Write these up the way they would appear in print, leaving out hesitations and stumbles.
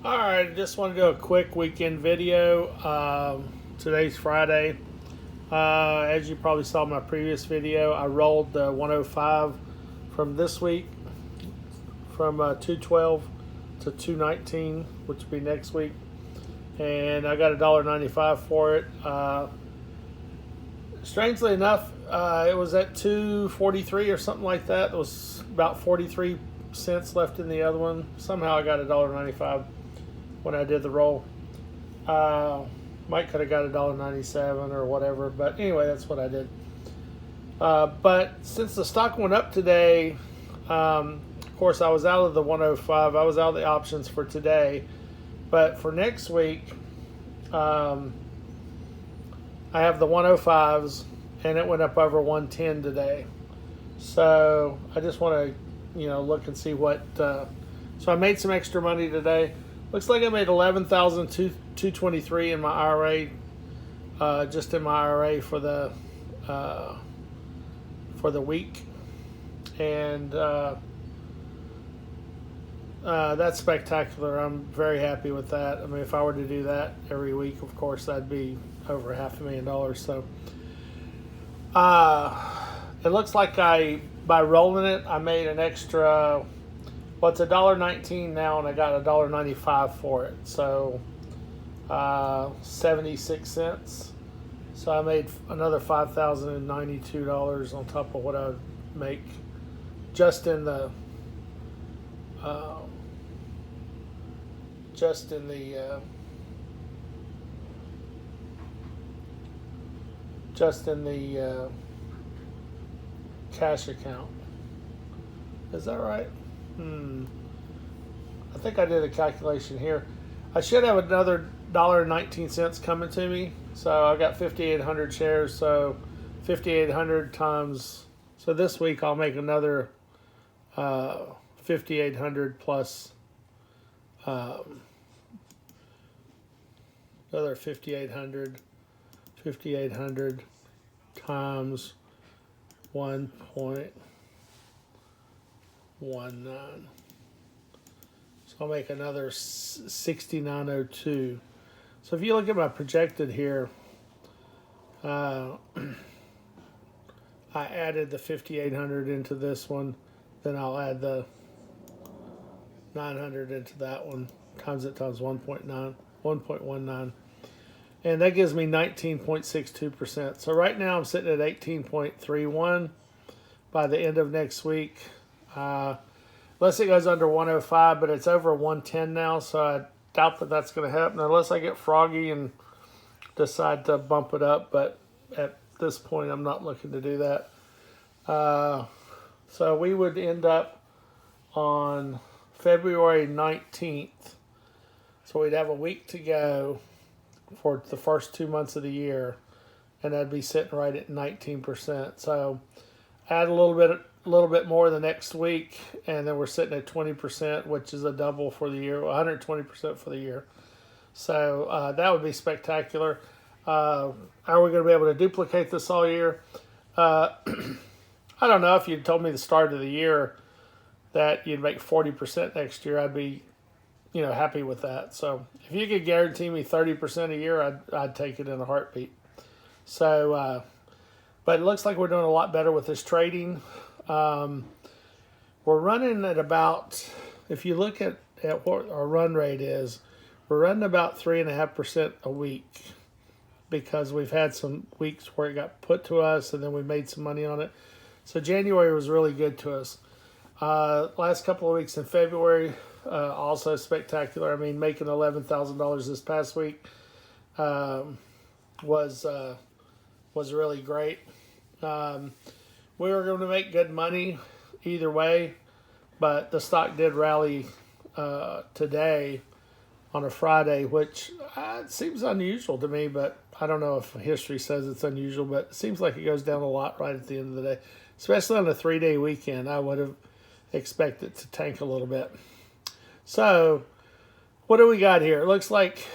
All right, just want to do a quick weekend video. Today's Friday. As you probably saw in my previous video, I rolled the 105 from this week from 212 to 219, which will be next week, and I got $1.95 for it. Strangely enough, it was at 243 or something like that. There was about 43 cents left in the other one. Somehow I got $1.95 when I did the roll. Uh, Might could have got $1.97 or whatever, but anyway, that's what I did. But since the stock went up today, of course, I was out of the 105. I was out of the options for today, but for next week, um, I have the 105s, and it went up over 110 today. So I just want to, look and see what. So I made some extra money today. Looks like I made 11,223 in my IRA, just in my IRA for the week, and that's spectacular. I'm very happy with that. I mean, if I were to do that every week, of course, that'd be over $500,000. So it looks like by rolling it, I made an extra. Well, it's $1.19 now, and I got $1.95 for it. So 76 cents. So I made another $5,092 on top of what I would make just in the uh, just in the cash account. Is that right? I think I did a calculation here. I should have another $1.19 coming to me. So I got 5,800 shares. So 5,800 times. So this week I'll make another 5,800 plus another 5,800 times 1.19. So I'll make another 6,902. So if you look at my projected here, I added the 5,800 into this one, then I'll add the 900 into that one, times it times 1.19, and that gives me 19.62%. So right now I'm sitting at 18.31 by the end of next week. Unless it goes under 105, but it's over 110 now, so I doubt that that's going to happen unless I get froggy and decide to bump it up. But at this point, I'm not looking to do that. So we would end up on February 19th. So we'd have a week to go for the first 2 months of the year, and I'd be sitting right at 19%. So add a little bit more the next week, and then we're sitting at 20%, which is a double for the year, 120% for the year. So that would be spectacular. Are we going to be able to duplicate this all year? I don't know. If you'd told me the start of the year that you'd make 40% next year, I'd be, happy with that. So if you could guarantee me 30% a year, I'd take it in a heartbeat. So, but it looks like we're doing a lot better with this trading. We're running at about, if you look at what our run rate is, we're running about 3.5% a week, because we've had some weeks where it got put to us and then we made some money on it. So January was really good to us. Last couple of weeks in February, also spectacular. I mean, making $11,000 this past week was really great. We were going to make good money either way, but the stock did rally today on a Friday, which seems unusual to me, but I don't know if history says it's unusual, but it seems like it goes down a lot right at the end of the day, especially on a 3-day weekend. I would have expected it to tank a little bit. So what do we got here? It looks like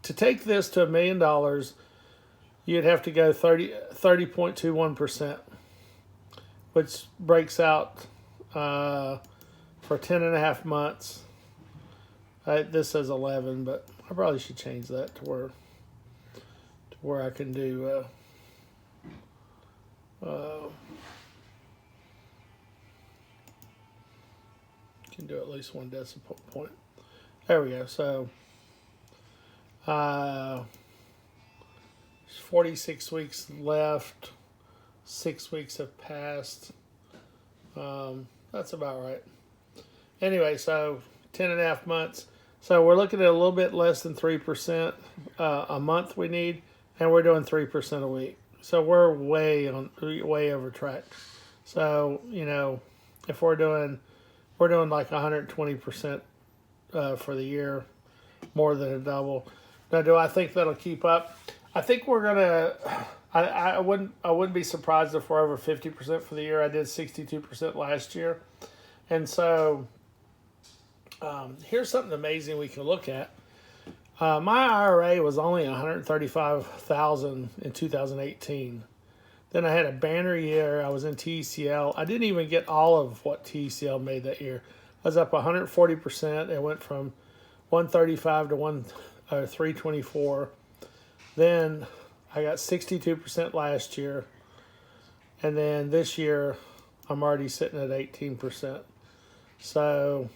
to take this to $1 million, you'd have to go 30.21%, which breaks out for 10 and a half months This says 11, but I probably should change that to where I can do can do at least 1 decimal point. There we go. So 46 weeks left. 6 weeks have passed. That's about right. Anyway, so 10.5 months. So we're looking at a little bit less than 3% a month we need, and we're doing 3% a week. So we're way over track. So, you know, if we're doing like 120% for the year, more than a double. Now, do I think that'll keep up? I think we're gonna. I wouldn't be surprised if we're over 50% for the year. I did 62% last year, and so here's something amazing we can look at. My IRA was only $135,000 in 2018. Then I had a banner year. I was in TECL. I didn't even get all of what TECL made that year. I was up 140%. It went from 135 to 324. Then I got 62% last year. And then this year, I'm already sitting at 18%. So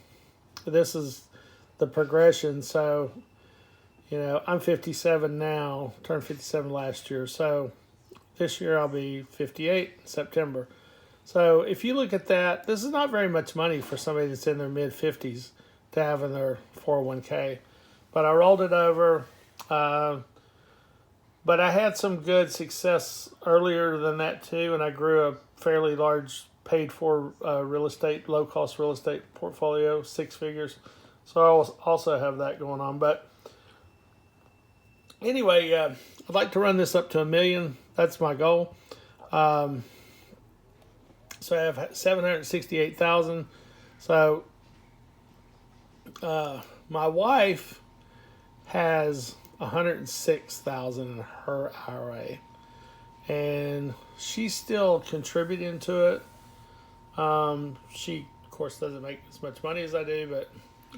this is the progression. So, you know, I'm 57 now, turned 57 last year. So this year I'll be 58 in September. So if you look at that, this is not very much money for somebody that's in their mid-50s to have in their 401k. But I rolled it over. But I had some good success earlier than that too, and I grew a fairly large paid-for low-cost real estate portfolio, 6 figures. So I also have that going on. But anyway, I'd like to run this up to $1 million. That's my goal. So I have 768,000. So my wife has 106,000 in her IRA, and she's still contributing to it. She, of course, doesn't make as much money as I do, but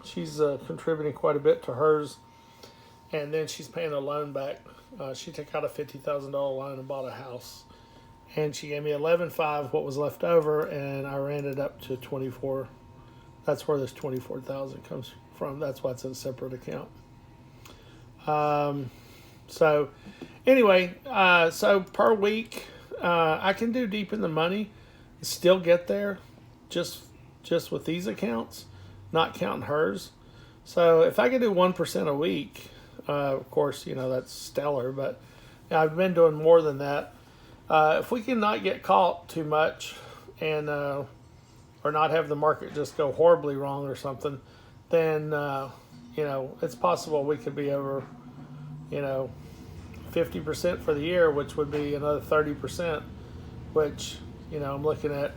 she's contributing quite a bit to hers. And then she's paying a loan back. She took out a $50,000 loan and bought a house. And she gave me 11.5, what was left over, and I ran it up to 24. That's where this 24,000 comes from. That's why it's in a separate account. So anyway, so per week, I can do deep in the money, still get there, just with these accounts, not counting hers. So if I can do 1% a week, of course, you know, that's stellar, but I've been doing more than that. If we can not get caught too much and, or not have the market just go horribly wrong or something, then, you know, it's possible we could be over, you know, 50% for the year, which would be another 30%, which, you know, I'm looking at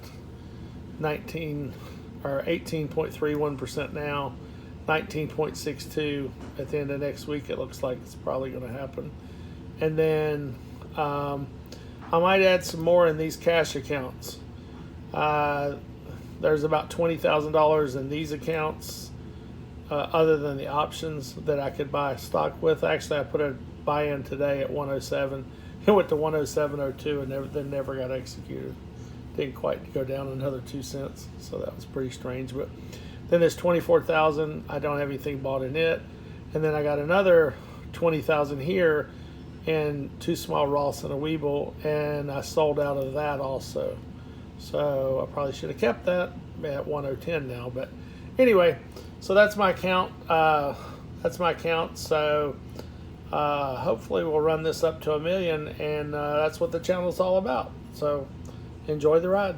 18.31% now, 19.62 at the end of next week. It looks like it's probably going to happen. And then I might add some more in these cash accounts. There's about $20,000 in these accounts, other than the options that I could buy stock with. Actually, I put a buy-in today at 107. It went to 107.02 and then never got executed. Didn't quite go down another 2 cents, so that was pretty strange. But then there's 24,000. I don't have anything bought in it, and then I got another 20,000 here in 2 small Roths and a Webull, and I sold out of that also. So I probably should have kept that at 110 now. But anyway, so that's my account. So hopefully we'll run this up to $1 million, and that's what the channel is all about. So enjoy the ride.